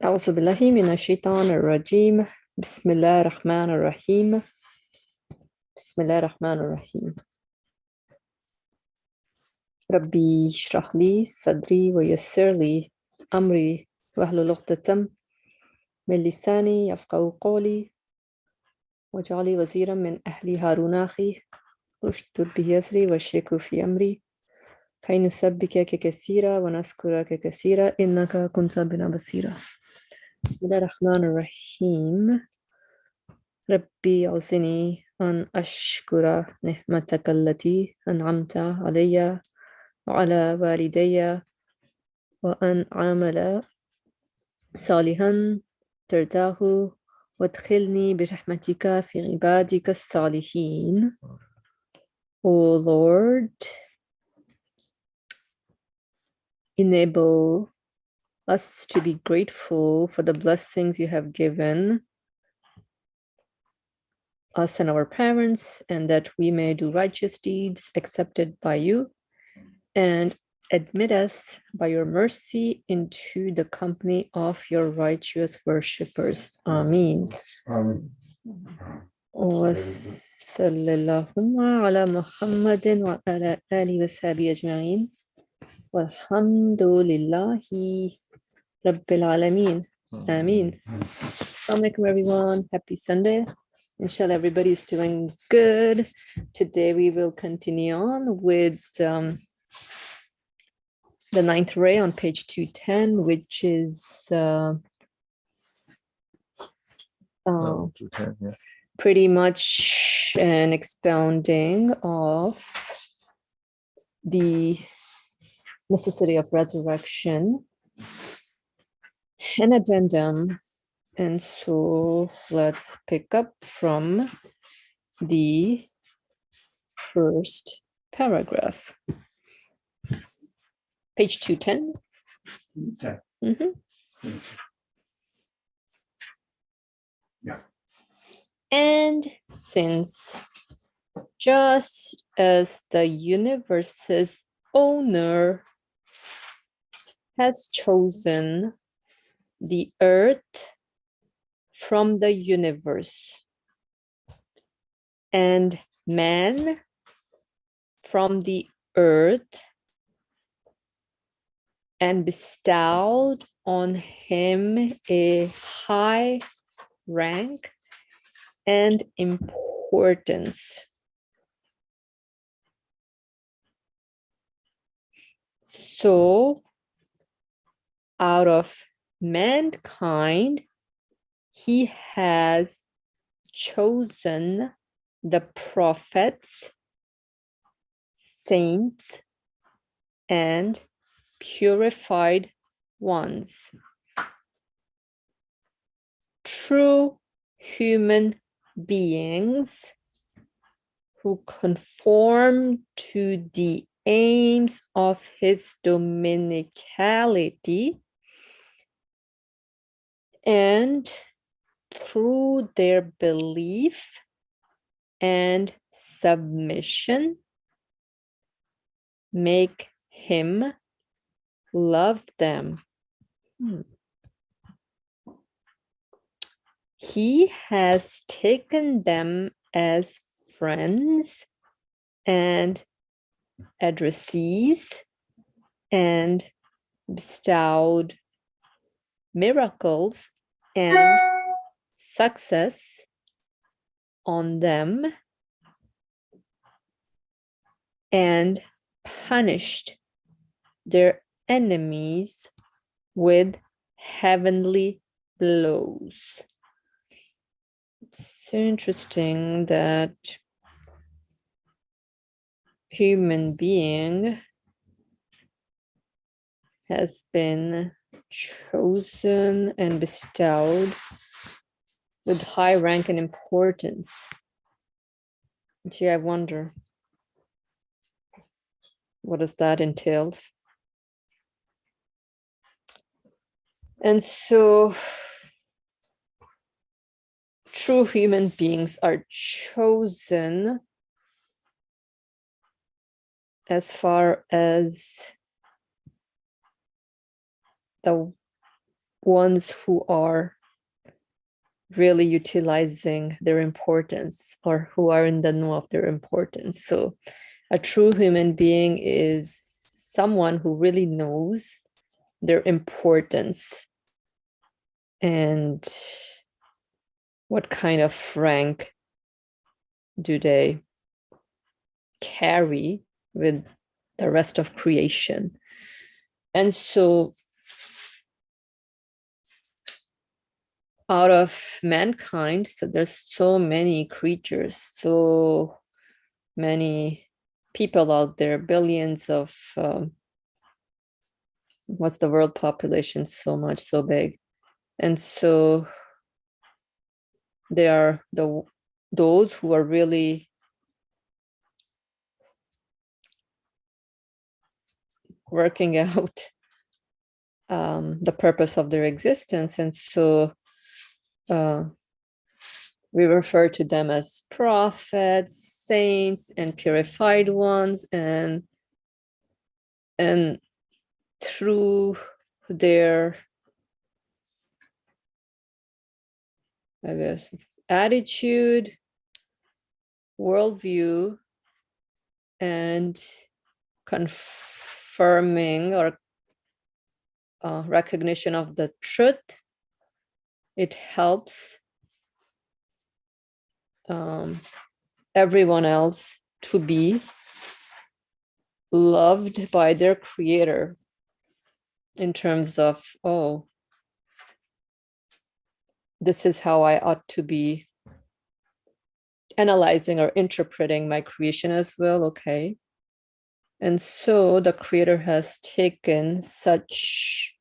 أعوذ بالله من الشيطان الرجيم. بسم الله الرحمن الرحيم. بسم الله الرحمن الرحيم. ربي اشرح لي صدري ويسر لي أمري واحلل عقدة من لساني يفقهوا قولي واجعل لي وزيرا من أهلي هارون أخي اشدد به أزري واشركه في أمري كي نسبحك كثيرا ونذكرك كثيرا إنك كنت بنا بصيرا. بسم الله الرحمن الرحيم. ربي أوصني أن أشكر نعمتك التي أنعمت علي وعلى والدي وأن أعمل صالحا ترضاه وادخلني برحمتك في عبادك الصالحين. O Lord, enable us to be grateful for the blessings you have given us and our parents, and that we may do righteous deeds accepted by you, and admit us by your mercy into the company of your righteous worshippers. Ameen. وصلى اللهم على محمد وعلى آله وصحبه أجمعين والحمد لله رب العالمين. Ameen. Assalamu alaikum everyone. Happy Sunday. Inshallah everybody is doing good. Today we will continue on with the ninth ray on page 210, which is 210, yeah. pretty much an expounding of the necessity of resurrection, an addendum. And so let's pick up from the first paragraph. Page 210. Okay. Mhm. Yeah. And since just as the universe's owner has chosen the earth from the universe and man from the earth, and bestowed on him a high rank and importance, so out of mankind he has chosen the prophets, saints, and purified ones, true human beings who conform to the aims of his dominicality, and through their belief and submission make him love them. He has taken them as friends and addressees and bestowed miracles and success on them, and punished their enemies with heavenly blows. It's interesting that human being has been chosen and bestowed with high rank and importance. Gee, I wonder, what does that entails? And so true human beings are chosen as far as the ones who are really utilizing their importance or who are in the know of their importance. So a true human being is someone who really knows their importance and what kind of rank do they carry with the rest of creation. And so out of mankind, so there's so many creatures, so many people out there, billions of what's the world population? So much, so big. And so there are those who are really working out the purpose of their existence. And so we refer to them as prophets, saints, and purified ones. And through their, I guess, attitude, worldview, and confirming or recognition of the truth, it helps everyone else to be loved by their creator in terms of, oh, this is how I ought to be analyzing or interpreting my creation as well. Okay. And so the creator has taken such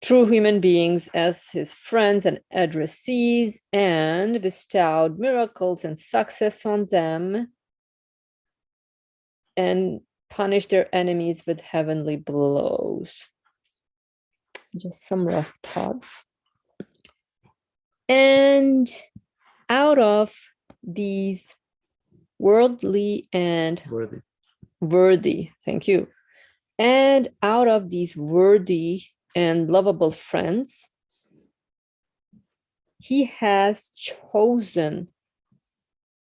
true human beings as his friends and addressees and bestowed miracles and success on them and punished their enemies with heavenly blows. Just some rough thoughts. And out of these worldly and worthy, thank you. And out of these worthy and lovable friends, he has chosen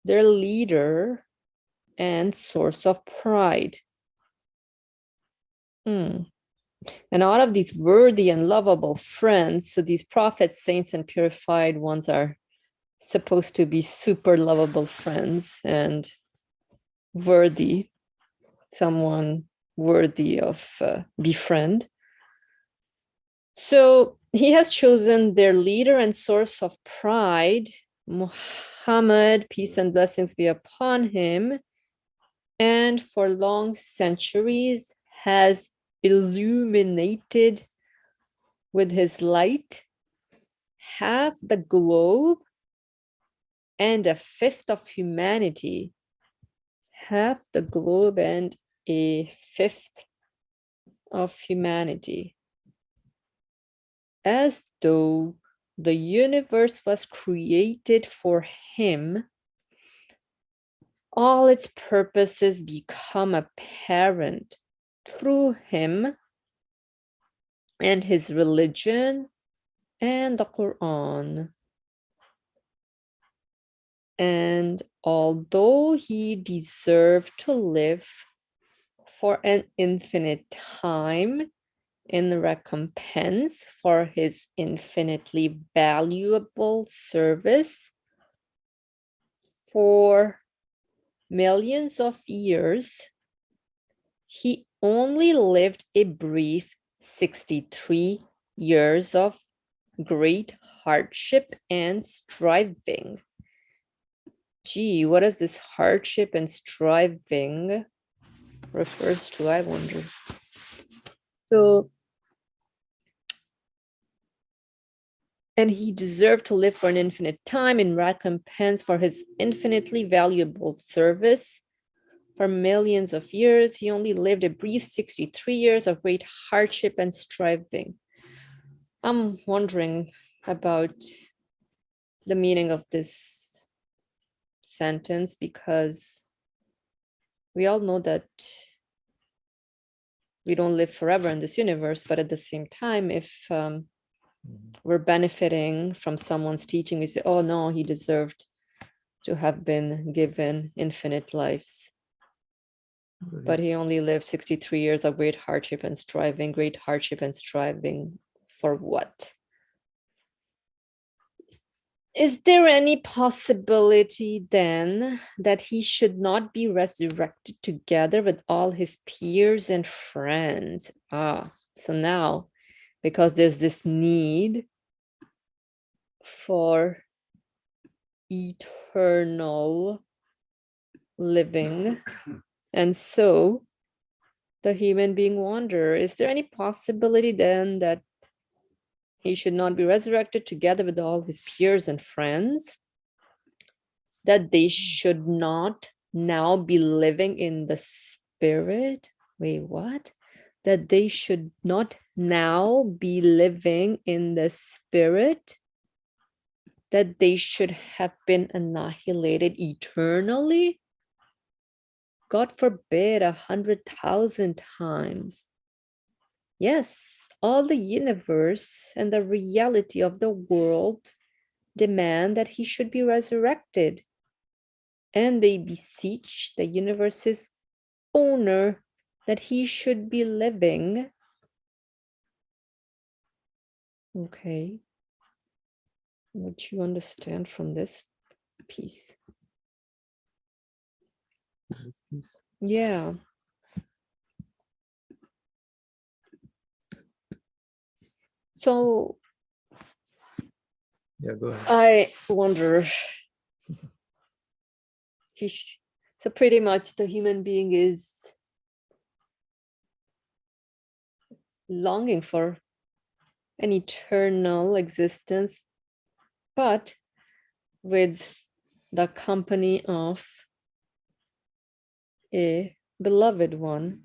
their leader and source of pride. And out of these worthy and lovable friends, so these prophets, saints, and purified ones are supposed to be super lovable friends and worthy, someone worthy of befriend. So he has chosen their leader and source of pride, Muhammad, peace and blessings be upon him, and for long centuries has illuminated with his light half the globe and a fifth of humanity. Half the globe and a fifth of humanity. As though the universe was created for him, all its purposes become apparent through him and his religion and the Quran. And although he deserved to live for an infinite time in recompense for his infinitely valuable service for millions of years, he only lived a brief 63 years of great hardship and striving. Gee, what is this hardship and striving refers to, I wonder. So, and he deserved to live for an infinite time in recompense for his infinitely valuable service for millions of years. He only lived a brief 63 years of great hardship and striving. I'm wondering about the meaning of this sentence, because we all know that we don't live forever in this universe, but at the same time, if we're benefiting from someone's teaching, we say, oh no, he deserved to have been given infinite lives. But he only lived 63 years of great hardship and striving. Great hardship and striving for what? Is there any possibility then that he should not be resurrected together with all his peers and friends? So now, because there's this need for eternal living, and so the human being wonder, is there any possibility then that he should not be resurrected together with all his peers and friends? That they should not now be living in the spirit? Wait, what? That they should not now be living in the spirit? That they should have been annihilated eternally? God forbid, 100,000 times. Yes, all the universe and the reality of the world demand that he should be resurrected. And they beseech the universe's owner that he should be living. Okay. What you understand from this piece? This piece. Yeah. So Yeah, go ahead. I wonder, so pretty much the human being is longing for an eternal existence, but with the company of a beloved one.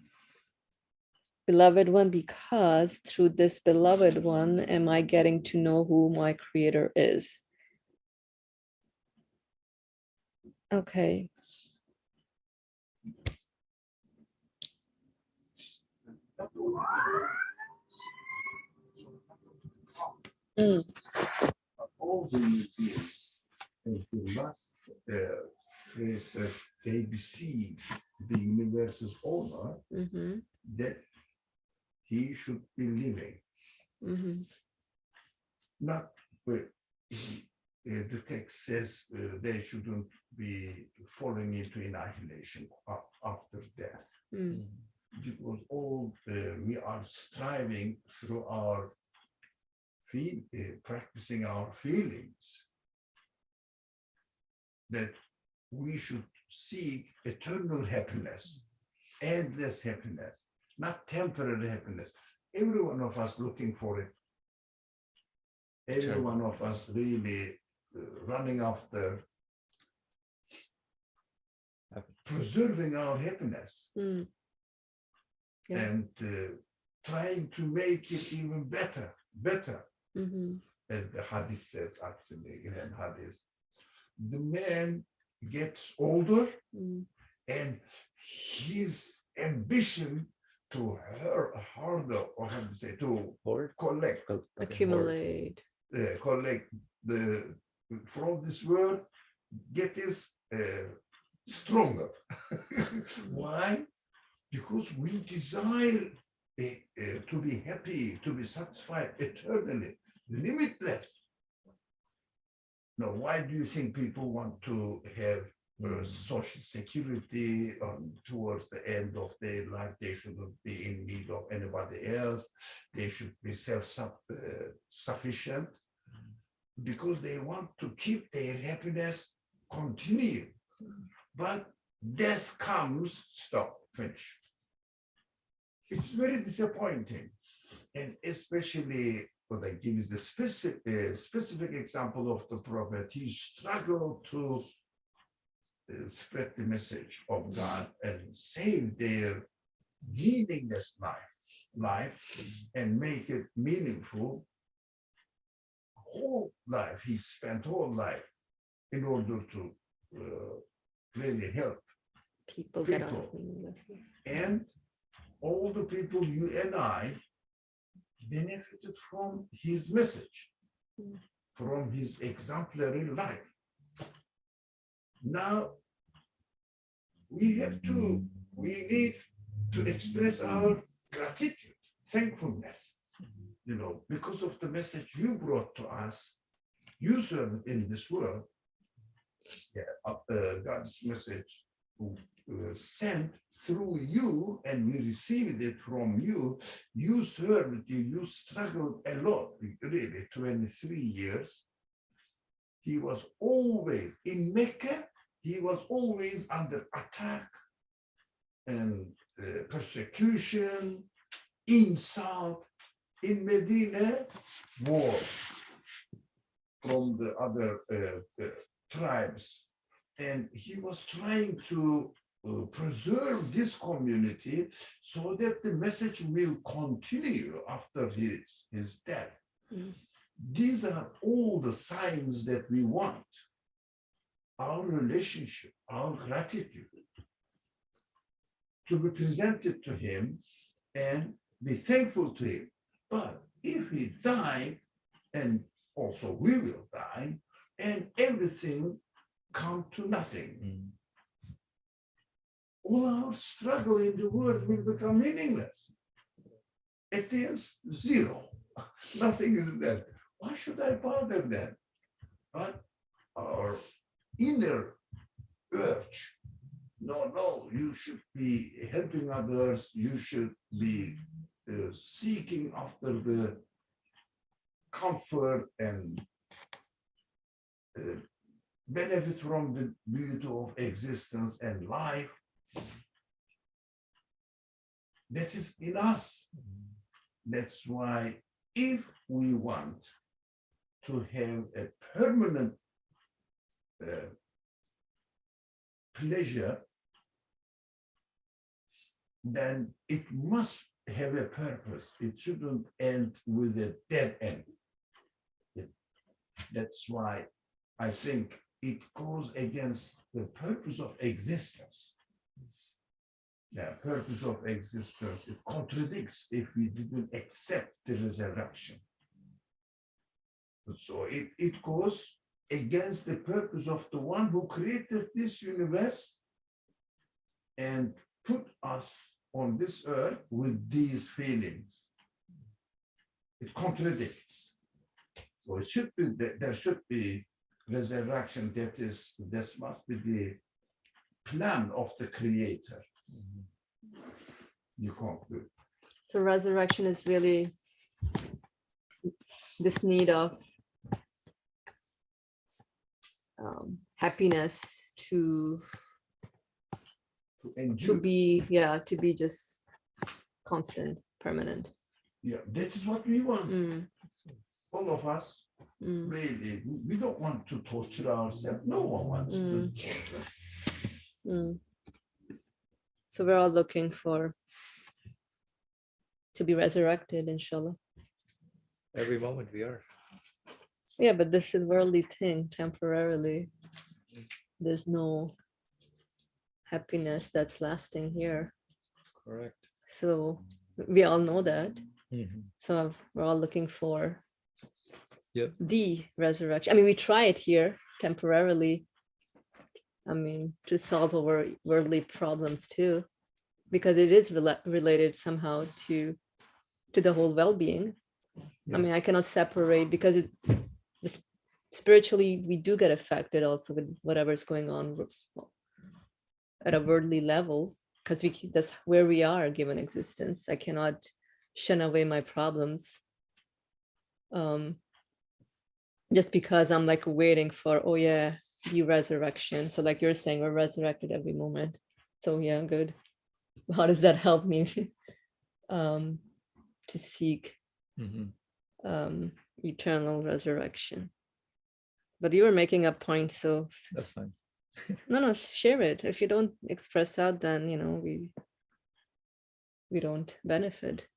Beloved one, because through this beloved one, am I getting to know who my creator is? Okay. All the beings and the last phrase, they beseech the universe's owner that he should be living. Not the text says they shouldn't be falling into annihilation after death. Because all we are striving through our practicing our feelings, that we should seek eternal happiness, endless happiness, not temporary happiness. Every one of us looking for it. Every one of us really running after preserving our happiness and trying to make it even better. As the hadith says, actually, in hadith, the man gets older and his ambition to harder, or how to say, to collect, Accumulate. Collect the from this world, get is stronger. Why? Because we desire to be happy, to be satisfied eternally, limitless. Now, why do you think people want to have social security towards the end of their life? They shouldn't be in need of anybody else. They should be self-sufficient because they want to keep their happiness continue. But death comes, stop, finish. It's very disappointing, and especially what I give is the specific example of the prophet. He struggled to spread the message of God and save their meaningless life and make it meaningful. Whole life, he spent whole life in order to really help People get out of meaninglessness. And all the people, you and I, benefited from his message, from his exemplary life. Now, we need to express our gratitude, thankfulness, because of the message you brought to us, you served in this world. God's message sent through you, and we received it from you. You served, you struggled a lot, really, 23 years. He was always in Mecca, he was always under attack and persecution, insult. In Medina, wars from the other tribes. And he was trying to preserve this community so that the message will continue after his death. These are all the signs that we want. Our relationship, our gratitude to be presented to him and be thankful to him. But if he died, and also we will die, and everything come to nothing. All our struggle in the world will become meaningless. At the end, zero. Nothing is there. Why should I bother then? But our inner urge, no, you should be helping others, you should be seeking after the comfort and benefit from the beauty of existence and life. That is in us. That's why if we want to have a permanent pleasure, then it must have a purpose. It shouldn't end with a dead end. That's why I think it goes against the purpose of existence. The purpose of existence, it contradicts if we didn't accept the resurrection. So it goes against the purpose of the one who created this universe and put us on this earth with these feelings. It contradicts. So it should be, there should be resurrection. That must be the plan of the Creator. You conclude. So resurrection is really this need of happiness to be just constant, permanent. Yeah, that is what we want. All of us, really, we don't want to torture ourselves. No one wants to torture. So we're all looking to be resurrected, inshallah. Every moment we are. Yeah, but this is worldly thing, temporarily. There's no happiness that's lasting here. Correct. So we all know that. So we're all looking for the resurrection. I mean, we try it here temporarily. I mean, to solve our worldly problems too, because it is related somehow to the whole well-being. I mean, I cannot separate, because spiritually we do get affected also with whatever's going on at a worldly level, because that's where we are given existence. I cannot shun away my problems just because I'm like waiting for, oh yeah, the resurrection. So like you're saying, we're resurrected every moment. So yeah, good. How does that help me to seek eternal resurrection? But you were making a point, so that's fine. No, share it. If you don't express out, then we don't benefit.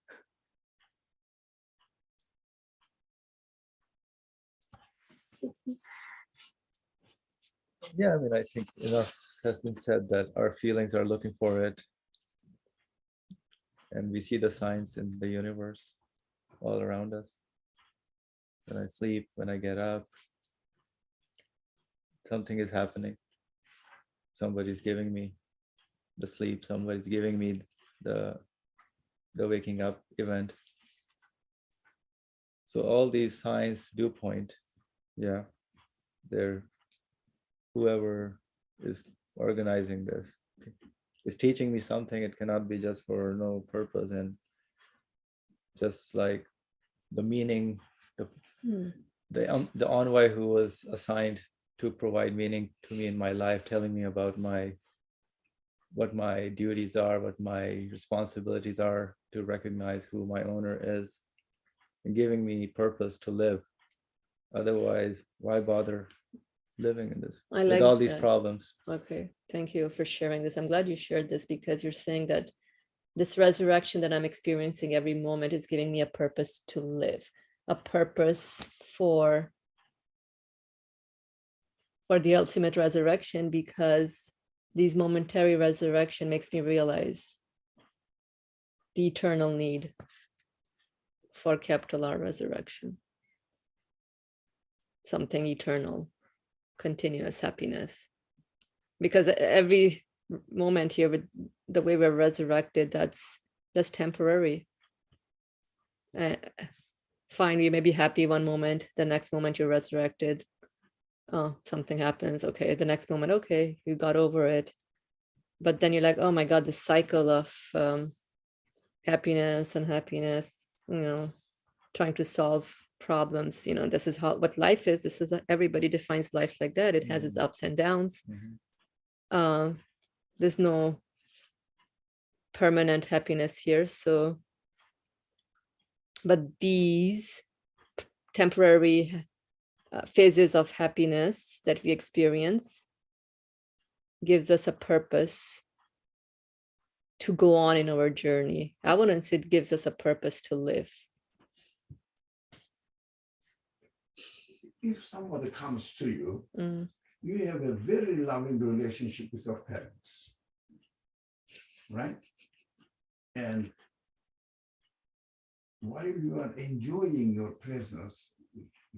Yeah, I mean, I think enough has been said that our feelings are looking for it. and we see the signs in the universe all around us. When I sleep, when I get up, something is happening. Somebody's giving me the sleep, somebody's giving me the waking up event. So all these signs do point, yeah, they're whoever is organizing this is teaching me something. It cannot be just for no purpose, and just like the meaning, the envoy who was assigned to provide meaning to me in my life, telling me about what my duties are, what my responsibilities are, to recognize who my owner is, and giving me purpose to live. Otherwise, why bother living in this I with like all these that. problems? Okay, thank you for sharing this. I'm glad you shared this, because you're saying that this resurrection that I'm experiencing every moment is giving me a purpose to live, a purpose for the ultimate resurrection, because these momentary resurrection makes me realize the eternal need for capital R resurrection, something eternal, continuous happiness. Because every moment here, with the way we're resurrected, that's temporary. Fine, you may be happy one moment, the next moment you're resurrected. Oh, something happens. Okay, the next moment, okay, you got over it. But then you're like, oh my God, this cycle of happiness, trying to solve problems. This is what life is. This is everybody defines life like that. It has its ups and downs. There's no permanent happiness here. So, but these temporary phases of happiness that we experience gives us a purpose to go on in our journey. I wouldn't say it gives us a purpose to live. If somebody comes to you, Mm. you have a very loving relationship with your parents, right? And while you are enjoying your presence,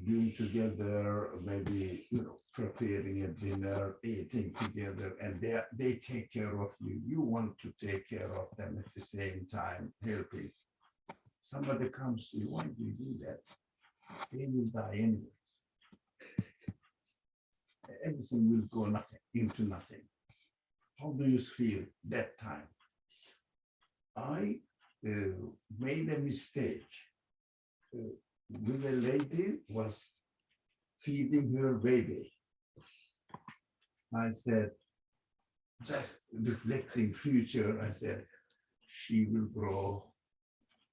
being together, maybe preparing a dinner, eating together, and they take care of you. You want to take care of them at the same time, helping. Somebody comes to you, why do you do that? They will die anyways. Everything will go into nothing. How do you feel that time? I made a mistake. With a lady was feeding her baby. I said, just reflecting future, I said, she will grow.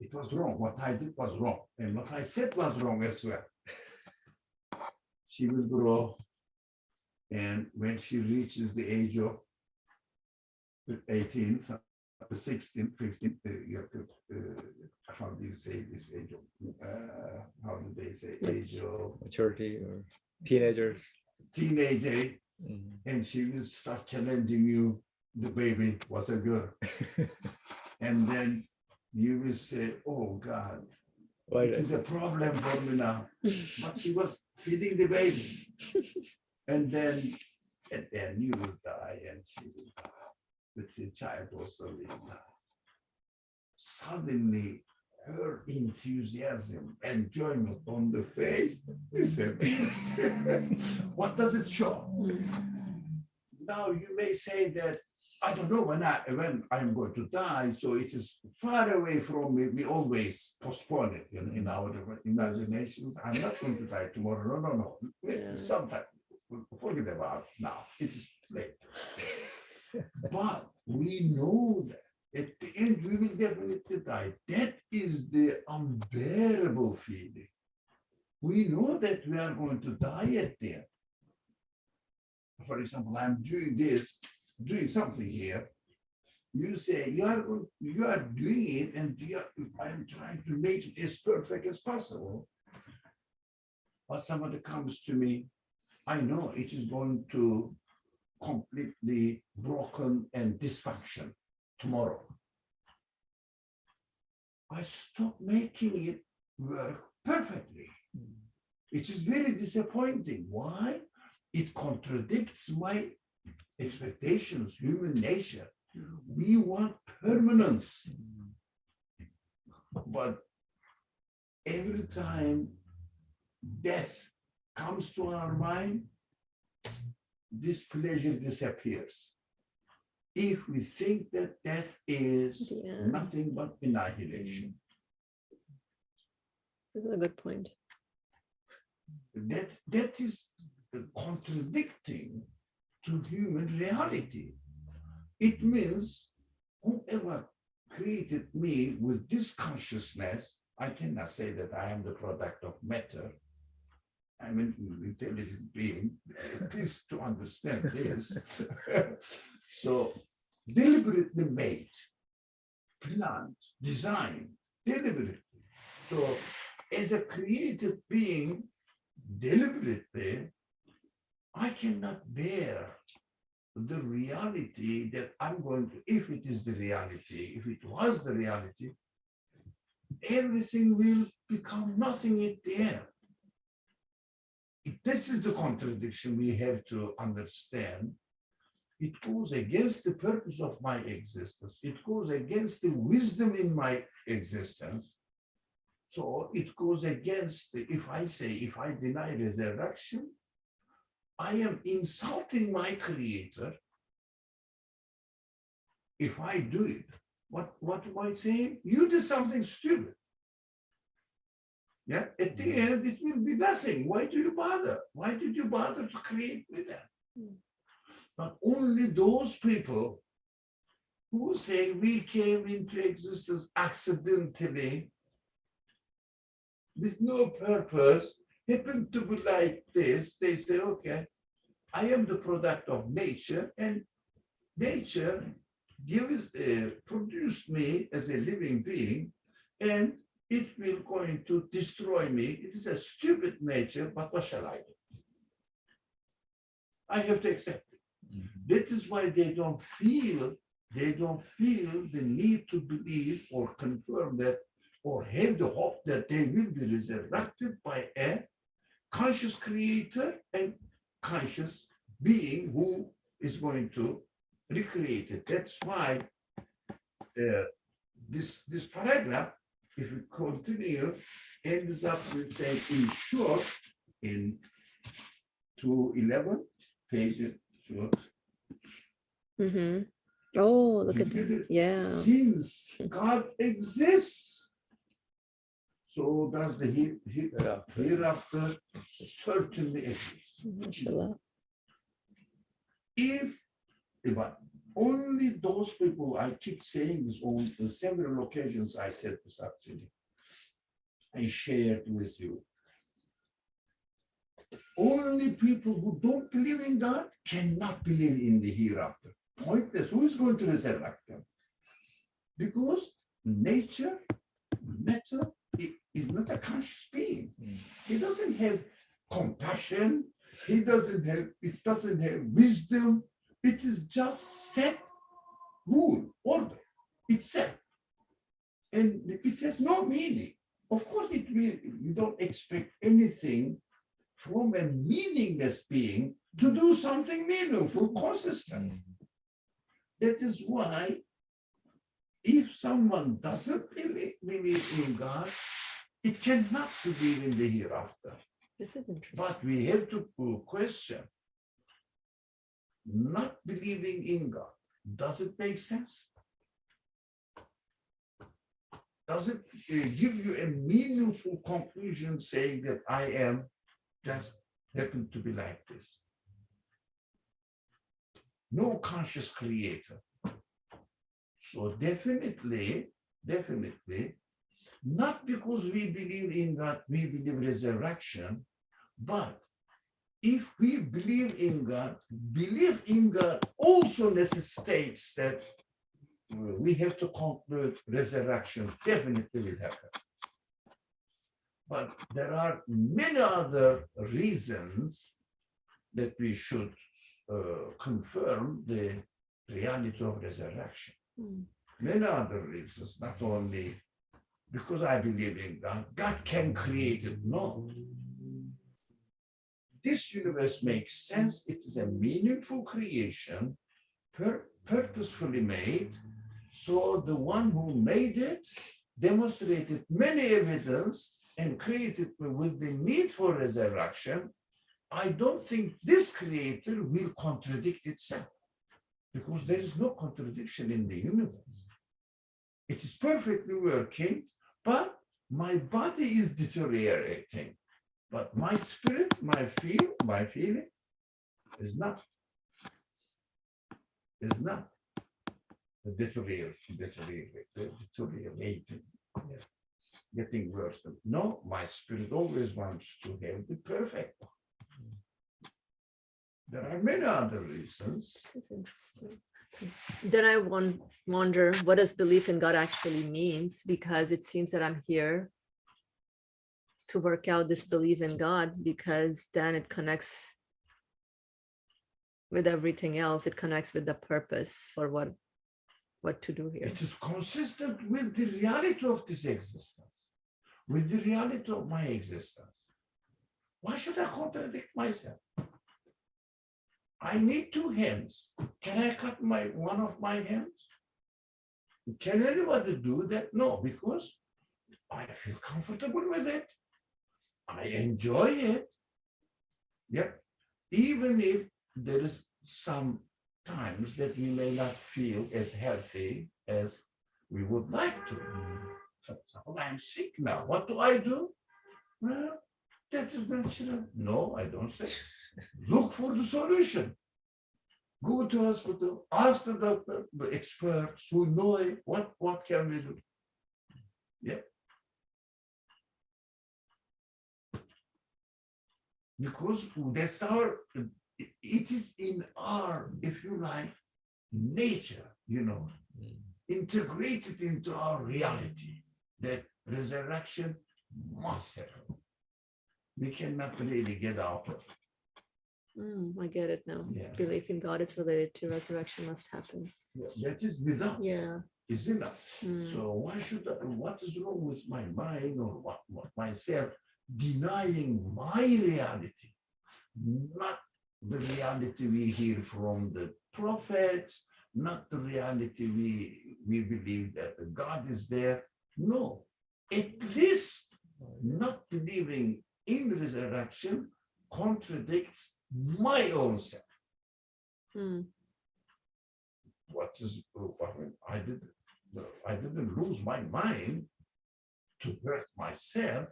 It was wrong. What I did was wrong. And what I said was wrong as well. She will grow. And when she reaches the age of 18, 16, 15, how do you say this age of, how do they say age of maturity or teenagers? Teenager, and she will start challenging you, the baby was a girl. And then you will say, oh God, it is a problem for me now. But she was feeding the baby. And then you will die and she will die. The child also will die. Suddenly, her enthusiasm, enjoyment on the face disappears. What does it show? Now you may say that I don't know when I'm going to die, so it is far away from me. We always postpone it in our imaginations. I'm not going to die tomorrow. No. Yeah. Sometime. Forget about it now. It is late. But we know that at the end we will definitely die. That is the unbearable feeling. We know that we are going to die at the end. For example, I'm doing something here. You say you are doing it, and I'm trying to make it as perfect as possible. But somebody comes to me, I know it is going to completely broken and dysfunction tomorrow. I stopped making it work perfectly. It is very disappointing. Why? It contradicts my expectations, human nature. We want permanence. But every time death comes to our mind, this pleasure disappears. If we think that death is Yeah. nothing but annihilation, This is a good point. that is contradicting to human reality. It means whoever created me with this consciousness, I cannot say that I am the product of matter. I'm an intelligent being. Please to understand this. So deliberately made, planned, designed, deliberately. So as a created being, deliberately, I cannot bear the reality that I'm going to, if it is the reality, if it was the reality, everything will become nothing at the end. This is the contradiction we have to understand. It goes against the purpose of my existence. It goes against the wisdom in my existence. So it goes against, if I deny resurrection, I am insulting my creator. If I do it, what am I saying? You did something stupid. Yeah, at the end, it will be nothing. Why do you bother? Why did you bother to create me then? But only those people who say we came into existence accidentally with no purpose, happen to be like this, they say, okay, I am the product of nature, and nature produced me as a living being, and it will going to destroy me. It is a stupid nature, but what shall I do? I have to accept it. That is why they don't feel the need to believe or confirm that, or have the hope that they will be resurrected by a conscious creator and conscious being who is going to recreate it. That's why this paragraph, if we continue, ends up with saying, in short, in 211, page short. Mm-hmm. Oh, look at that. Yeah. Since God exists, so does the hereafter certainly exist. Mashallah. But only those people, I keep saying this on several occasions, I said this actually, I shared with you. Only people who don't believe in God cannot believe in the hereafter. Pointless. Who is going to resurrect them? Because nature, matter, is not a conscious being. He doesn't have compassion. It doesn't have wisdom. It is just set rule, order. It's set. And it has no meaning. Of course, you don't expect anything from a meaningless being to do something meaningful, consistent. That is why if someone doesn't believe in God, it cannot believe in the hereafter. This is interesting. But we have to question, not believing in God, does it make sense? Does it give you a meaningful conclusion saying that I am just happen to be like this? No conscious creator. So definitely, not because we believe in God, we believe resurrection, but if we believe in God, belief in God also necessitates that we have to conclude resurrection definitely will happen. But there are many other reasons that we should confirm the reality of resurrection. Many other reasons, not only because I believe in God, God can create it. No. This universe makes sense. It is a meaningful creation, purposefully made. So the one who made it demonstrated many evidence and created with the need for resurrection. I don't think this creator will contradict itself, because there is no contradiction in the universe. It is perfectly working, but my body is deteriorating. But my spirit, my feeling is not deteriorating, getting worse. No, my spirit always wants to have the perfect one. There are many other reasons. This is interesting. So then I wonder, what does belief in God actually means? Because it seems that I'm here to work out this belief in God, because then it connects with everything else. It connects with the purpose for what to do here. It is consistent with the reality of this existence, with the reality of my existence. Why should I contradict myself? I need two hands. Can I cut one of my hands? Can anybody do that? No, because I feel comfortable with it. I enjoy it. Yep. Even if there is some times that we may not feel as healthy as we would like to. For example, I'm sick now. What do? Well, that is natural. No, I don't say. Look for the solution. Go to hospital, ask the doctor, the experts who know it, what can we do? Yeah. Because that's it is in our, if you like, nature, integrated into our reality, that resurrection must happen. We cannot really get out of it. I get it now. Yeah. Belief in God is related to resurrection must happen. Yeah, that is with us. Yeah. Is enough. So what is wrong with my mind or what myself denying my reality, not the reality we hear from the prophets, not the reality we believe that God is there. No, at least not believing in resurrection contradicts my own self. I didn't lose my mind to hurt myself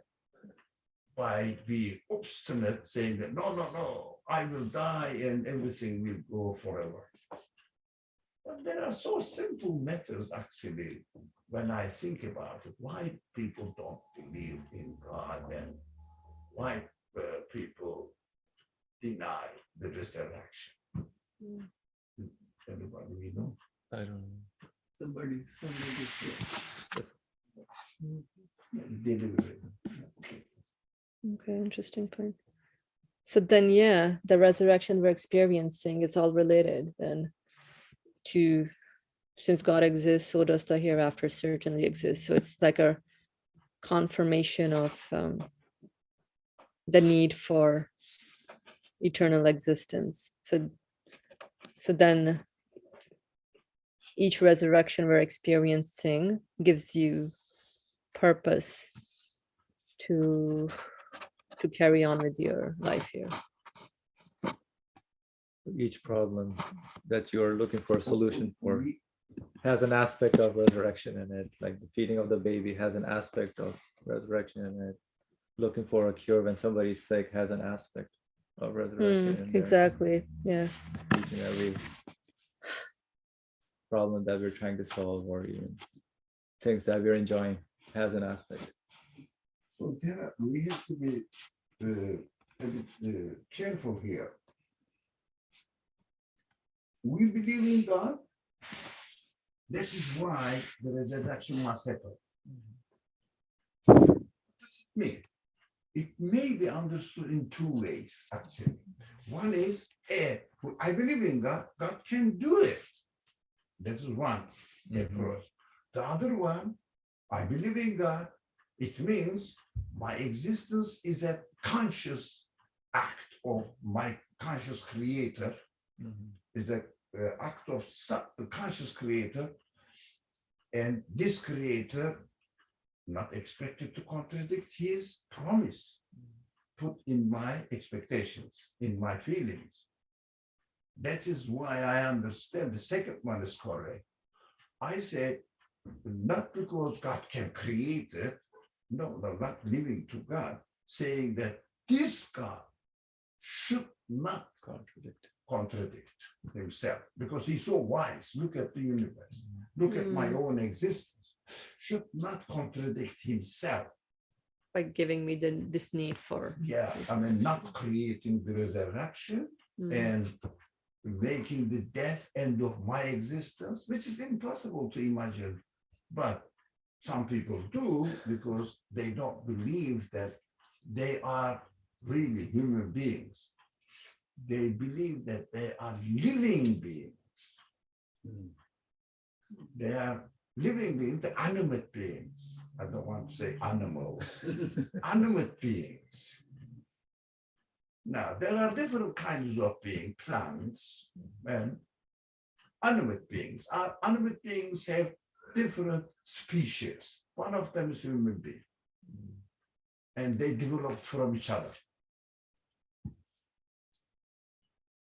by being obstinate, saying that no, I will die and everything will go forever. But there are so simple matters, actually, when I think about it, why people don't believe in God and why people deny the resurrection. Everybody we know? I don't know. Somebody. Deliver it. Okay, interesting point. So then, yeah, the resurrection we're experiencing is all related then to, since God exists, so does the hereafter certainly exist. So it's like a confirmation of the need for eternal existence. So then each resurrection we're experiencing gives you purpose to carry on with your life here. Each problem that you're looking for a solution for has an aspect of resurrection in it. Like the feeding of the baby has an aspect of resurrection in it. Looking for a cure when somebody's sick has an aspect of resurrection in there. Exactly. Yeah. Each and every problem that we're trying to solve, or even things that we're enjoying, has an aspect. So we have to be a bit careful here. We believe in God. That is why the resurrection must happen. What does it mean? It may be understood in two ways, actually. One is, I believe in God. God can do it. That is one approach. The other one, I believe in God. It means my existence is a conscious act of my conscious creator, is a act of conscious creator, and this creator not expected to contradict his promise put in my expectations, in my feelings. That is why I understand the second one is correct. I said, not because God can create it, no, not living to God, saying that this God should not contradict himself because he's so wise. Look at the universe. Look at my own existence. Should not contradict himself. By giving me this need for. Yeah, I mean, not creating the resurrection and making the death end of my existence, which is impossible to imagine. But some people do because they don't believe that they are really human beings. They believe that they are living beings. They are living beings, the animate beings. I don't want to say animals, animate beings. Now, there are different kinds of beings, plants and animate beings. Our animate beings have different species. One of them is human being. And they developed from each other.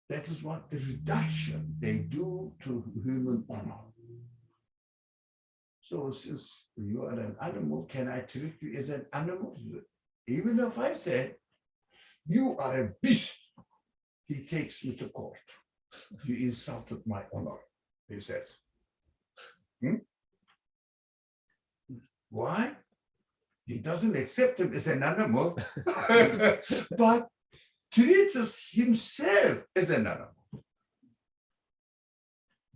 That is what the reduction they do to human honor. So since you are an animal, can I treat you as an animal? Even if I say, you are a beast, he takes me to court. You insulted my honor, he says. Why? He doesn't accept him as an animal, but treats himself as an animal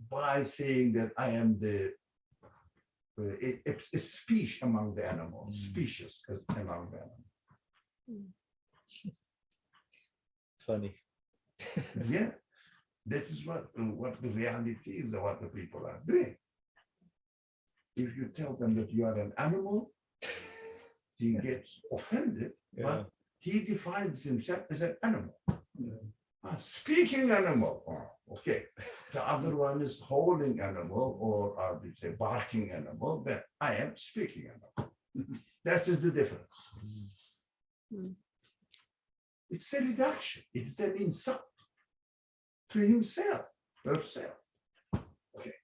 by saying that I am a species among the animals, species as among the animals. It's funny. Yeah, that is what the reality is of what the people are doing. If you tell them that you are an animal, he gets offended, but he defines himself as an animal. Speaking animal, okay. The other one is holding animal, or I would say barking animal, but I am speaking animal. That is the difference. It's a reduction. It's an insult to himself, herself. Okay.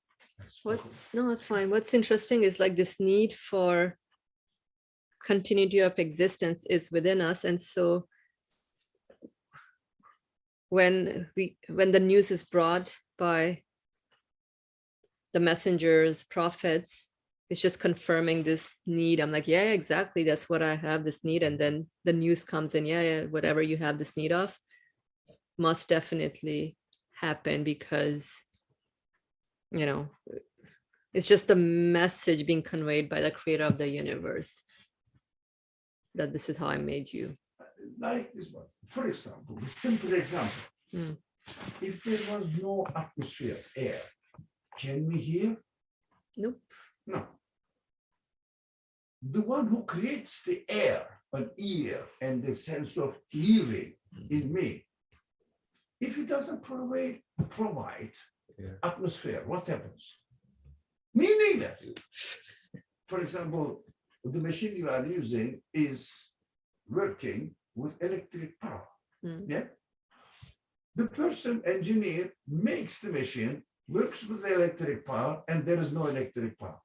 No, it's fine. What's interesting is like this need for continuity of existence is within us. And so when the news is brought by the messengers, prophets, it's just confirming this need. I'm like, yeah, exactly. That's what I have, this need. And then the news comes in, yeah, whatever you have this need of must definitely happen because, it's just the message being conveyed by the creator of the universe that this is how I made you. Like this one, for example, a simple example. If there was no atmosphere, air, can we hear? Nope. No. The one who creates the air, an ear, and the sense of hearing in me, if he doesn't provide atmosphere, what happens? Meaningless. For example, the machine you are using is working with electric power. Yeah. The person, engineer, makes the machine, works with electric power, and there is no electric power.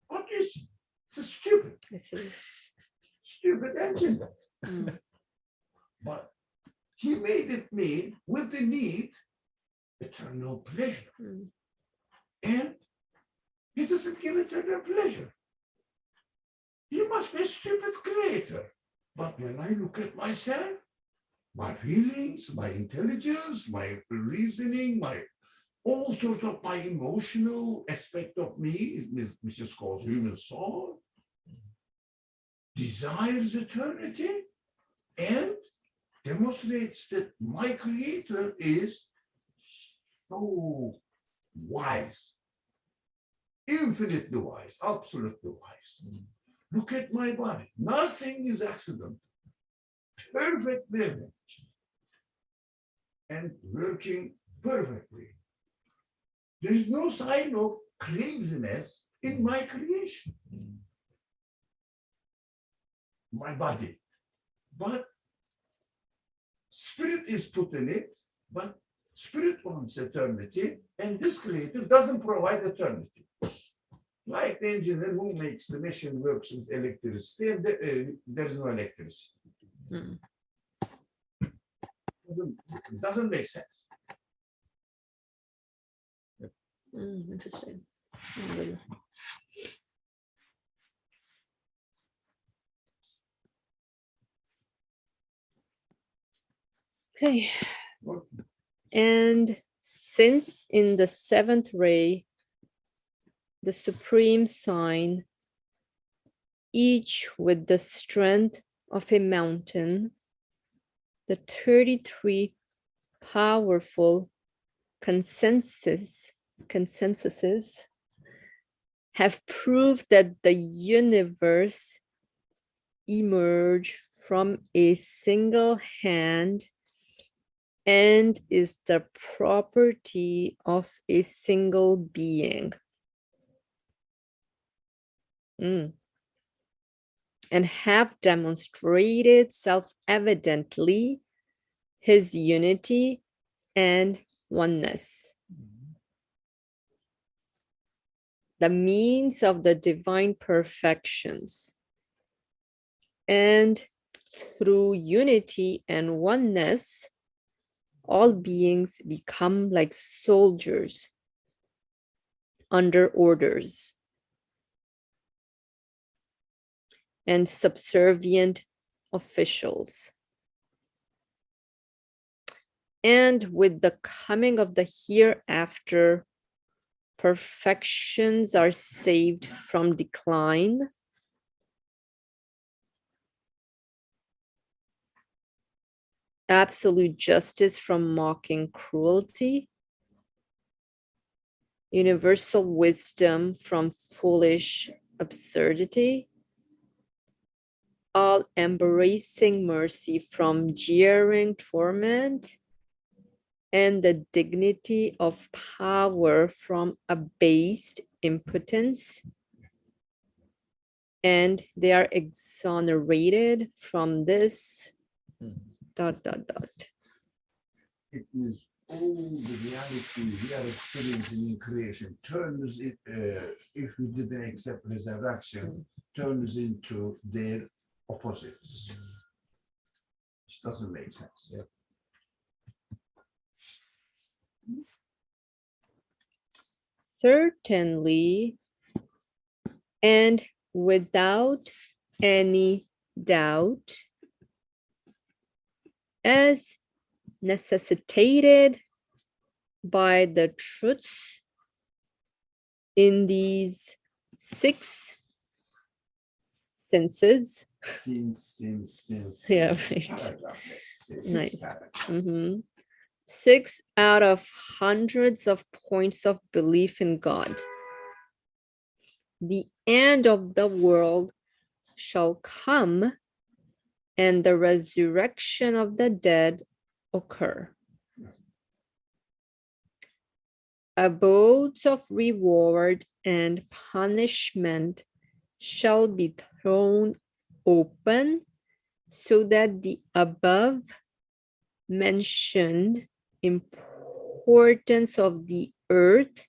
What do you see? It's stupid. I see. Stupid engine. But he made it me with the need, eternal pleasure. And he doesn't give eternal pleasure. He must be a stupid creator. But when I look at myself, my feelings, my intelligence, my reasoning, all sorts of my emotional aspect of me, which is called human soul, desires eternity and demonstrates that my creator is so wise, infinitely wise, absolutely wise. Look at my body. Nothing is accidental. Perfectly arranged and working perfectly. There is no sign of craziness in my creation, my body. But spirit is put in it, but spirit wants eternity, and this creator doesn't provide eternity. Like the engineer who makes the machine works with electricity, and there's no electricity. Mm. Doesn't make sense. Interesting. Good. Okay. And since in the seventh ray, the supreme sign, each with the strength of a mountain, the 33 powerful consensuses have proved that the universe emerged from a single hand and is the property of a single being. And have demonstrated self-evidently his unity and oneness. The means of the divine perfections. And through unity and oneness, all beings become like soldiers under orders and subservient officials. And with the coming of the hereafter, perfections are saved from decline. Absolute justice from mocking cruelty. Universal wisdom from foolish absurdity. All embracing mercy from jeering torment. And the dignity of power from abased impotence. And they are exonerated from this ... It means all the reality we are experiencing in creation turns it, if we didn't accept resurrection, turns into their opposites. Which doesn't make sense. Yeah. Certainly, and without any doubt, as necessitated by the truths in these 6 senses. Since. Yeah, right. Paragraph, Nice. paragraph. 6 out of hundreds of points of belief in God. The end of the world shall come and the resurrection of the dead occur. Abodes of reward and punishment shall be thrown open so that the above mentioned importance of the earth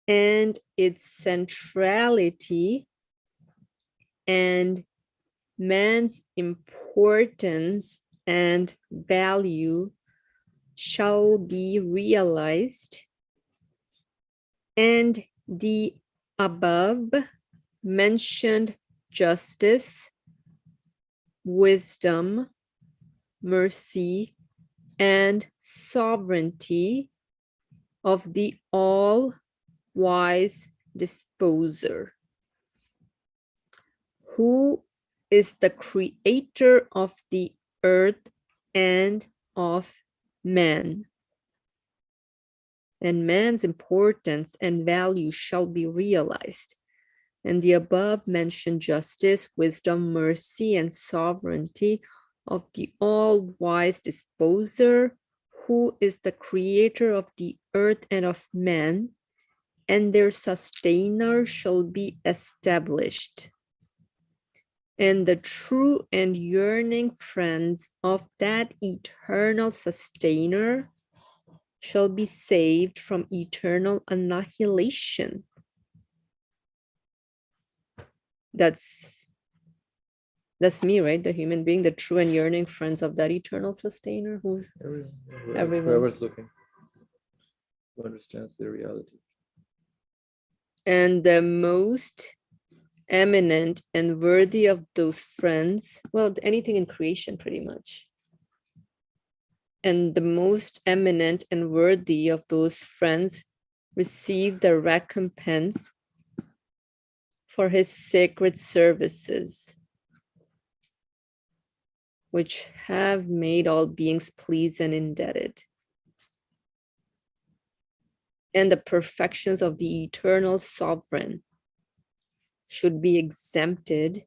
and its centrality and man's importance and value shall be realized, and the above mentioned justice, wisdom, mercy, and sovereignty of the all-wise disposer, who is the creator of the earth and of man. And man's importance and value shall be realized. and the above mentioned justice, wisdom, mercy, and sovereignty of the all-wise disposer, who is the creator of the earth and of men, and their sustainer, shall be established. And the true and yearning friends of that eternal sustainer shall be saved from eternal annihilation. That's me, right? The human being, the true and yearning friends of that eternal sustainer, who Everyone. Whoever's looking, who understands the reality. and the most eminent and worthy of those friends, well, anything in creation pretty much. And the most eminent and worthy of those friends receive the recompense for his sacred services, which have made all beings pleased and indebted. And the perfections of the eternal sovereign should be exempted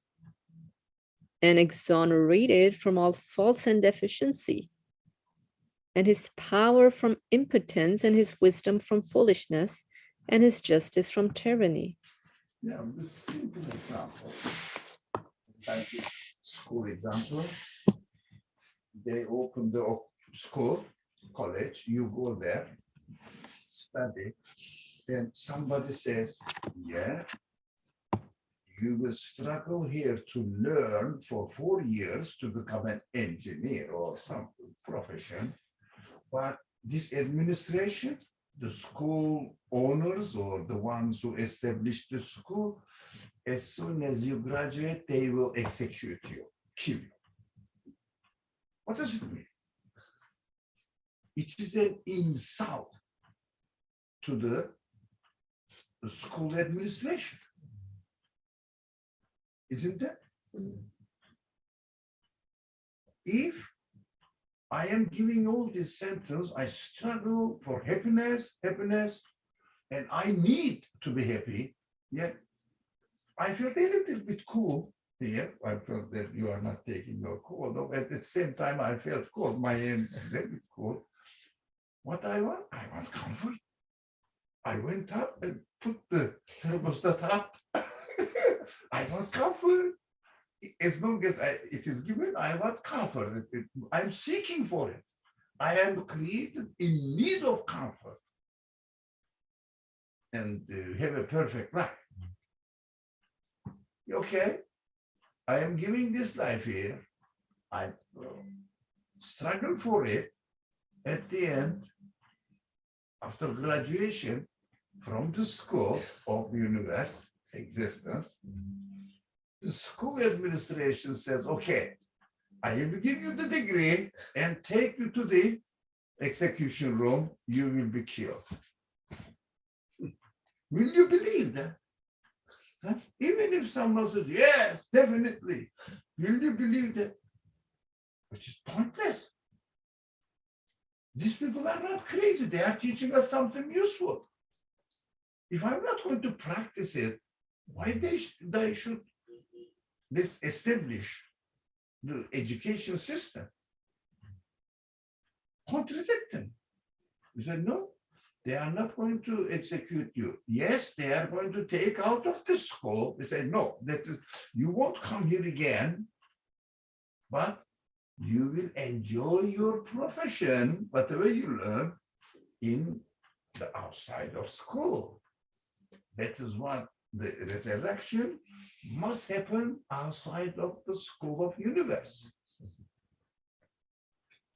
and exonerated from all faults and deficiency, and his power from impotence, and his wisdom from foolishness, and his justice from tyranny. Yeah, the simple example, like the school example, they open the school, college, you go there, study, then somebody says, yeah, you will struggle here to learn for 4 years to become an engineer or some profession, but this administration, the school owners or the ones who established the school, as soon as you graduate, they will execute you, kill you. What does it mean? It is an insult to the school administration. Isn't it? If I am giving all this sentence, I struggle for happiness, and I need to be happy, yet I feel a little bit cool here. I felt that you are not taking your cold. No, at the same time, I felt cold. My hands is a bit cold. What I want? I want comfort. I went up and put the thermostat up. I want comfort. As long as it is given, I want comfort. I'm seeking for it. I am created in need of comfort and have a perfect life. Okay, I am giving this life here. I struggle for it. At the end, after graduation from the school of universe existence, the school administration says, okay, I will give you the degree and take you to the execution room, you will be killed. Will you believe that? Huh? Even if someone says, yes, definitely, will you believe that? Which is pointless. These people are not crazy. They are teaching us something useful. If I'm not going to practice it, why they should establish the education system? Contradict them. You said, no, they are not going to execute you. Yes, they are going to take out of the school. They say, no, you won't come here again, but you will enjoy your profession, whatever you learn, in the outside of school. That is what the resurrection must happen outside of the school of universe.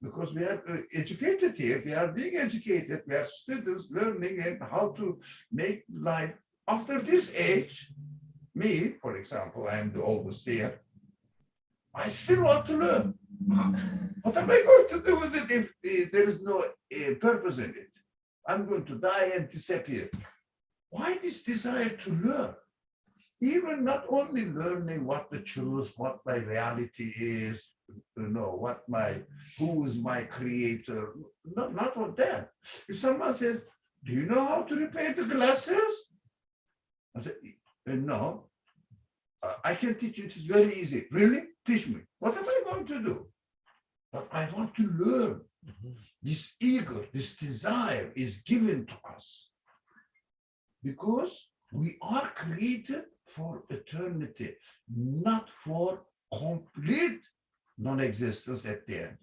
Because we are educated here, we are being educated, we are students learning and how to make life. After this age, me, for example, I am the oldest here, I still want to learn. What am I going to do with it if there is no purpose in it? I'm going to die and disappear. Why this desire to learn? Even not only learning what the truth, what my reality is, who is my creator, not on that. If someone says, do you know how to repair the glasses? I say, no, I can teach you. It is very easy. Really? Teach me. What am I going to do? But I want to learn. This ego, this desire is given to us because we are created for eternity, not for complete non-existence at the end.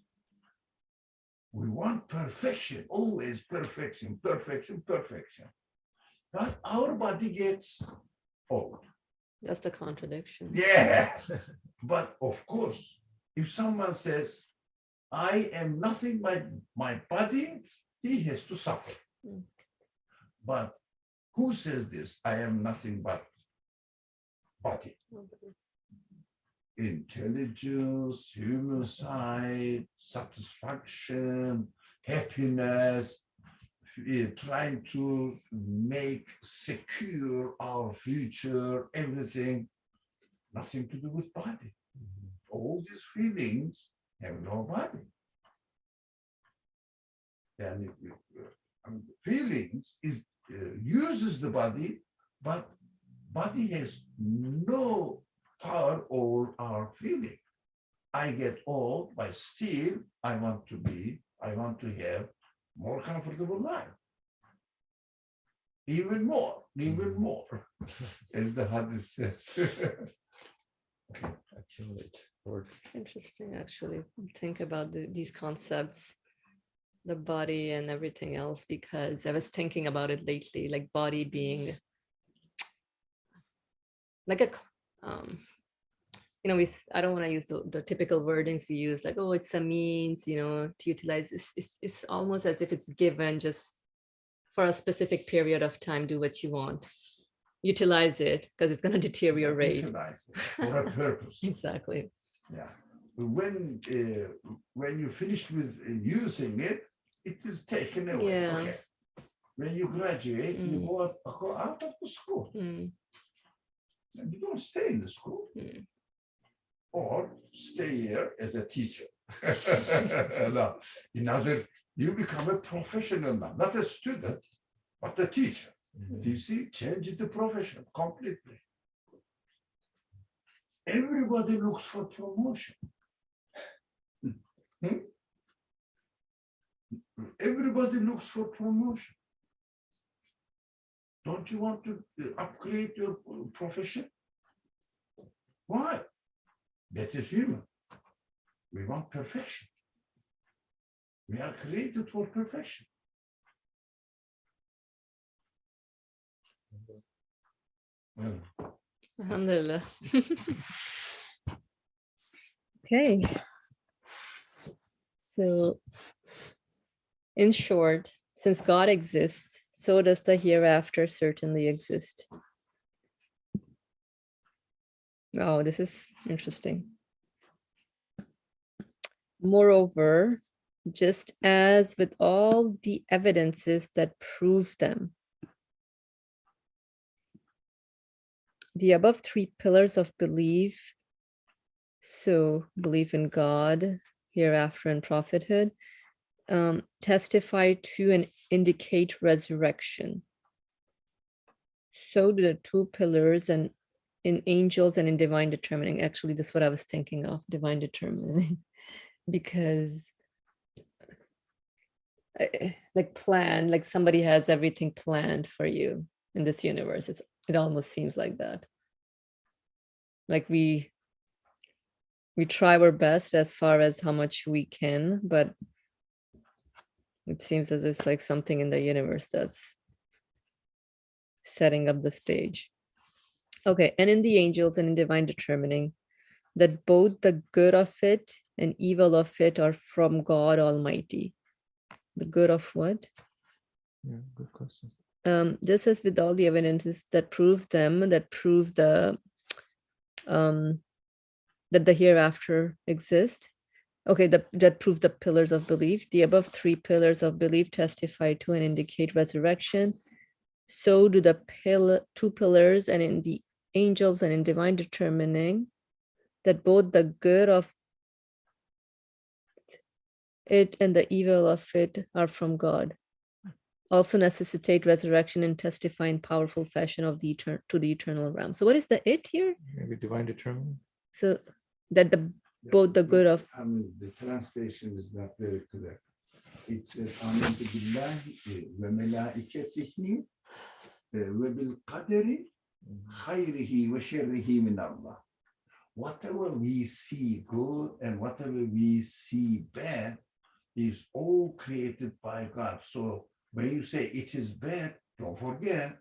We want perfection, always perfection, perfection, perfection. But our body gets old. That's the contradiction. Yeah. But of course, if someone says, I am nothing but my body, he has to suffer. Mm. But who says this? I am nothing but body. Intelligence, human side, satisfaction, happiness, trying to make secure our future, everything, nothing to do with body. All these feelings have no body. And feelings uses the body, but body has no power over our feeling. I get old, but still I want to have more comfortable life. Even more, as the hadith says. Accumulate word. Interesting, actually. Think about these concepts, the body and everything else, because I was thinking about it lately, like body being like a, I don't want to use the typical wordings we use, like, oh, it's a means, to utilize. It's almost as if it's given just for a specific period of time, do what you want. Utilize it because it's going to deteriorate. Utilize it for a purpose. Exactly. Yeah. When you finish with using it, it is taken away. Yeah. Okay. When you graduate, you go out of the school. Mm. And you don't stay in the school. Mm. Or stay here as a teacher. No. You become a professional now, not a student, but a teacher. You see, change the profession completely. Everybody looks for promotion. Everybody looks for promotion. Don't you want to upgrade your profession? Why? That is human. We want perfection. We are created for perfection. Alhamdulillah. Okay. So, in short, since God exists, so does the hereafter certainly exist. Oh, this is interesting. Moreover, just as with all the evidences that prove them, the above three pillars of belief, so belief in God, hereafter, and prophethood, testify to and indicate resurrection. So do the two pillars and in angels and in divine determining. Actually, this is what I was thinking of, divine determining, because like plan, like somebody has everything planned for you in this universe. It almost seems like that. Like we try our best as far as how much we can, but it seems as it's like something in the universe that's setting up the stage. Okay, and in the angels and in divine determining, that both the good of it and evil of it are from God Almighty. The good of what? Yeah, good question. Just as with all the evidences that prove them, that prove the that the hereafter exist. Okay, that proves the pillars of belief. The above three pillars of belief testify to and indicate resurrection. So do the two pillars and in the angels and in divine determining, that both the good of it and the evil of it are from God. also necessitate resurrection and testify in powerful fashion of the to the eternal realm. So what is the it here? Maybe divine determinant. So that the both the good of I mean, the translation is not very clear. It says, "Amentu billahi ve melaiketihi ve bil kaderi hayrihi ve şerrihi min Allah." Whatever we see good and whatever we see bad is all created by God. So when you say it is bad, don't forget,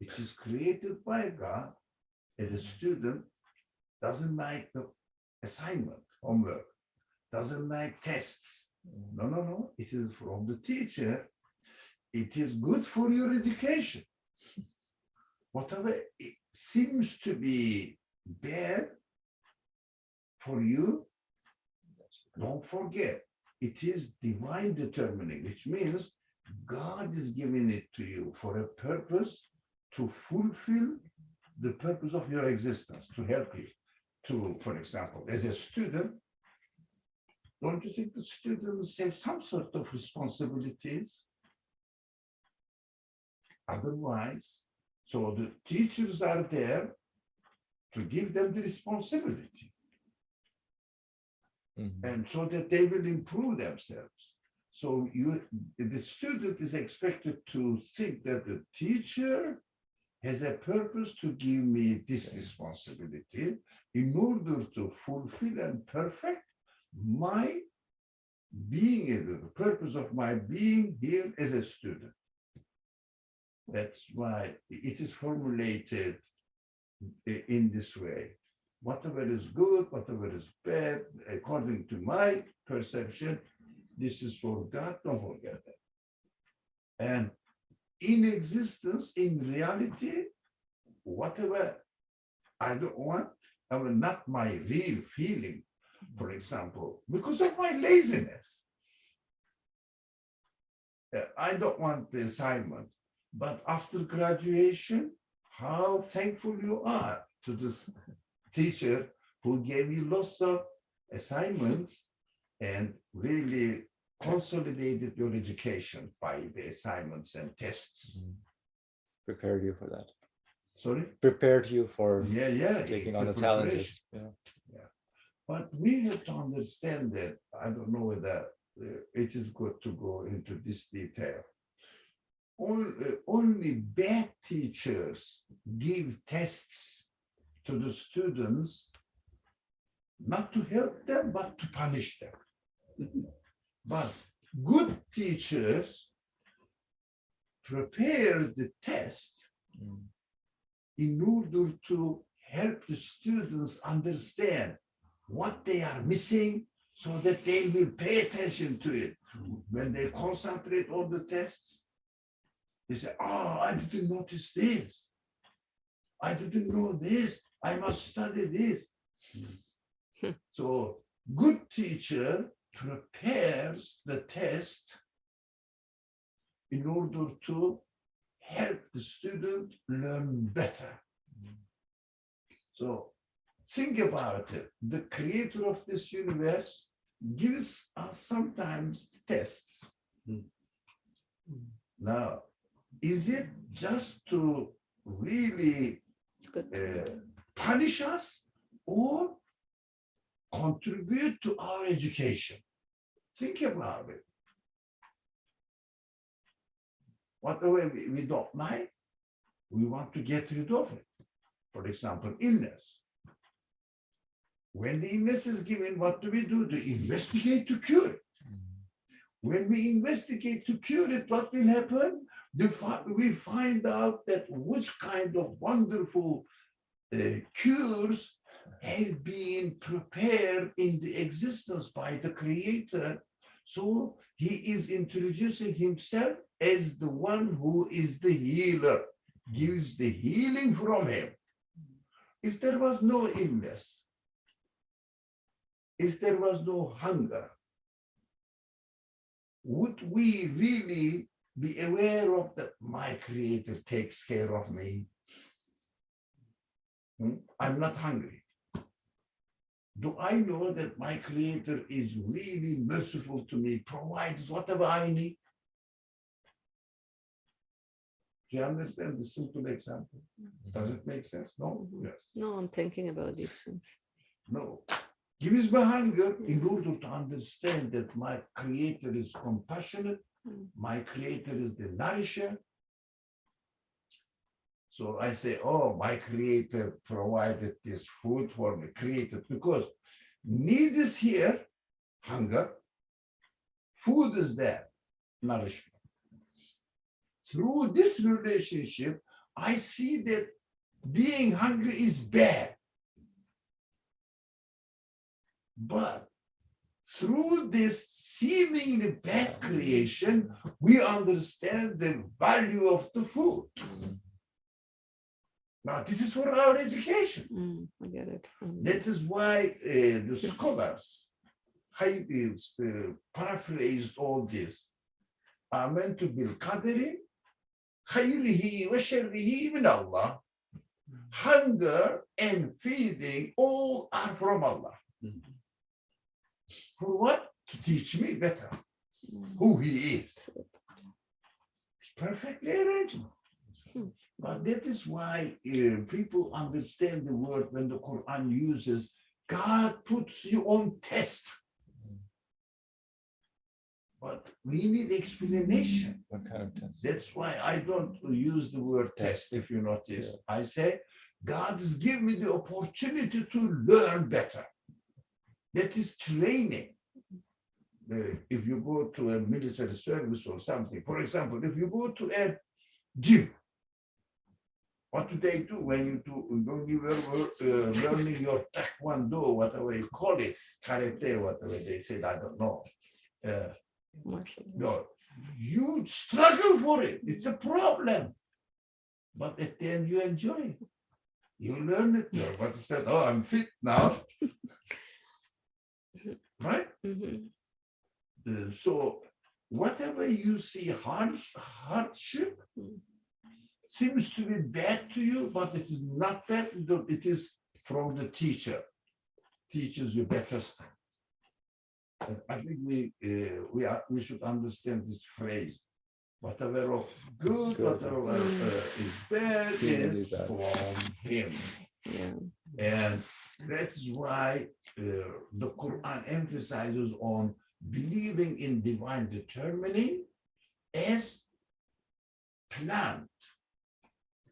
it is created by God, and the student doesn't like the assignment, homework, doesn't like tests. No. It is from the teacher. It is good for your education. Whatever it seems to be bad for you, don't forget, it is divine determining, which means God is giving it to you for a purpose to fulfill the purpose of your existence, to help you. To, for example, as a student, don't you think the students have some sort of responsibilities? Otherwise, so the teachers are there to give them the responsibility, and so that they will improve themselves. So the student is expected to think that the teacher has a purpose to give me this responsibility in order to fulfill and perfect my being, the purpose of my being here as a student. That's why it is formulated in this way. Whatever is good, whatever is bad, according to my perception, this is for God, don't forget that. And in existence, in reality, whatever I don't want, I mean, not my real feeling, for example, because of my laziness. I don't want the assignment, but after graduation, how thankful you are to this teacher who gave you lots of assignments and really consolidated your education by the assignments and tests. Prepared you for that. Sorry? Prepared you for Yeah. taking it's on a the challenges. preparation. But we have to understand that, I don't know whether it is good to go into this detail. Only bad teachers give tests to the students, not to help them, but to punish them. But good teachers prepare the test in order to help the students understand what they are missing so that they will pay attention to it. When they concentrate on the tests, they say, oh, I didn't notice this. I didn't know this. I must study this. So good teacher prepares the test in order to help the student learn better. So think about it. The creator of this universe gives us sometimes tests. Now, is it just to really punish us or contribute to our education? Think about it. Whatever we don't like, we want to get rid of it. For example, illness. When the illness is given, what do? To investigate to cure it. When we investigate to cure it, what will happen? We find out that which kind of wonderful cures have been prepared in the existence by the Creator. So he is introducing himself as the one who is the healer, gives the healing from him. If there was no illness, if there was no hunger, would we really be aware of that my Creator takes care of me? I'm not hungry. Do I know that my Creator is really merciful to me, provides whatever I need? Do you understand the simple example? Does it make sense? No? Yes. No, I'm thinking about these things. No. Gives me hunger in order to understand that my creator is compassionate, my creator is the nourisher. So I say, oh, my creator provided this food for me, created, because need is here, hunger, food is there, nourishment. Through this relationship, I see that being hungry is bad. But through this seemingly bad creation, we understand the value of the food. Now, this is for our education. I get it. That is why the scholars paraphrased all this. Amen to bil qadri khayrihi wa sharrihi min Allah. Hunger and feeding all are from Allah. For what? To teach me better who He is. It's perfectly arranged. But that is why people understand the word when the Quran uses, God puts you on test. But we need explanation. What kind of test? That's why I don't use the word test, if you notice. I say, God has given me the opportunity to learn better. That is training. If you go to a military service or something, for example, if you go to a gym, what do they do when you were learning your taekwondo, whatever you call it, karate, whatever they said, I don't know. No, you struggle for it. It's a problem. But at the end, you enjoy it. You learn it. But it says, oh, I'm fit now. Right? So whatever you see hardship seems to be bad to you, but it is not bad. It is from the teacher. Teaches you better stuff. I think we should understand this phrase. Whatever of good, whatever is bad is from Him. And that's why the Quran emphasizes on believing in divine determining as planned,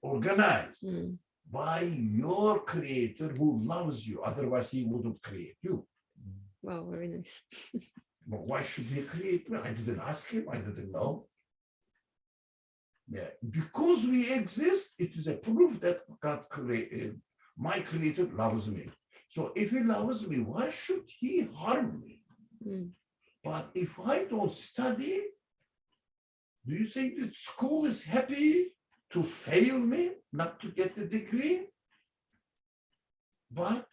organized by your creator who loves you. Otherwise, He wouldn't create you. Wow, very nice. But why should He create me? I didn't ask Him. I didn't know. Yeah, because we exist, it is a proof that God created. My creator loves me. So if He loves me, why should He harm me? But if I don't study, do you think that school is happy to fail me, not to get the degree? But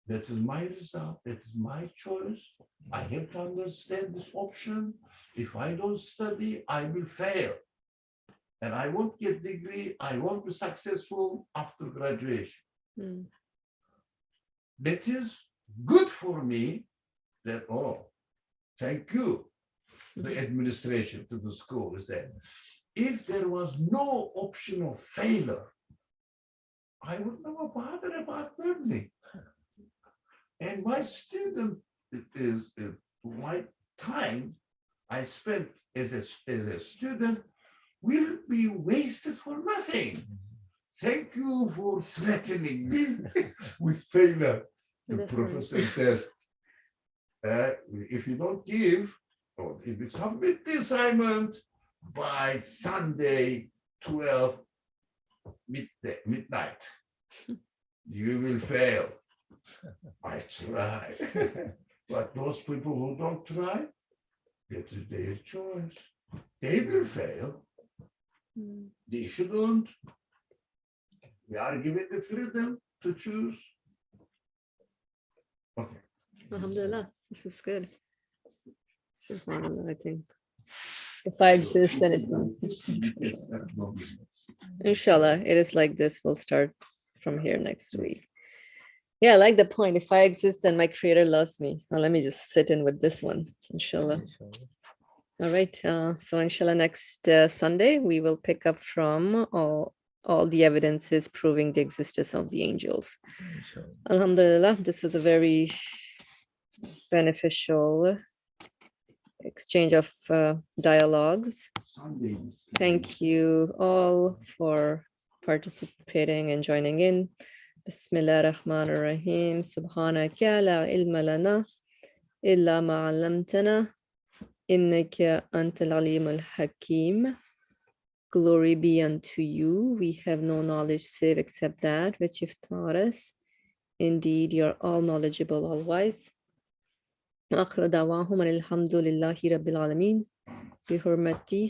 that is my result. That is my choice. I have to understand this option. If I don't study, I will fail. And I won't get degree. I won't be successful after graduation. That is good for me that, oh, thank you, the administration to the school said, if there was no option of failure, I would never bother about learning. And my student is my time I spent as a student will be wasted for nothing. Thank you for threatening me with failure. The professor says, if you don't give, or if you submit the assignment by Sunday 12 midnight, you will fail. I try. But those people who don't try, it is their choice. They will fail. They shouldn't. We are given the freedom to choose. Okay. Alhamdulillah, this is good. SubhanAllah, I think. If I exist, then it must. Inshallah, it is like this. We'll start from here next week. Yeah, I like the point. If I exist, then my creator loves me. Now let me just sit in with this one, inshallah. All right. So inshallah, next Sunday, we will pick up from all the evidences proving the existence of the angels. Inshallah. Alhamdulillah, this was a very beneficial exchange of dialogues. Sunday. Thank you all for participating and joining in. Bismillah ar-Rahman ar-Rahim. Subhanaka la ilma lana illa ma 'allamtana innaka antal alim al-hakim. Glory be unto you. We have no knowledge save except that which you've taught us. Indeed, you're all knowledgeable, all wise. وآخر دعواهم أن الحمد لله رب العالمين بحرمة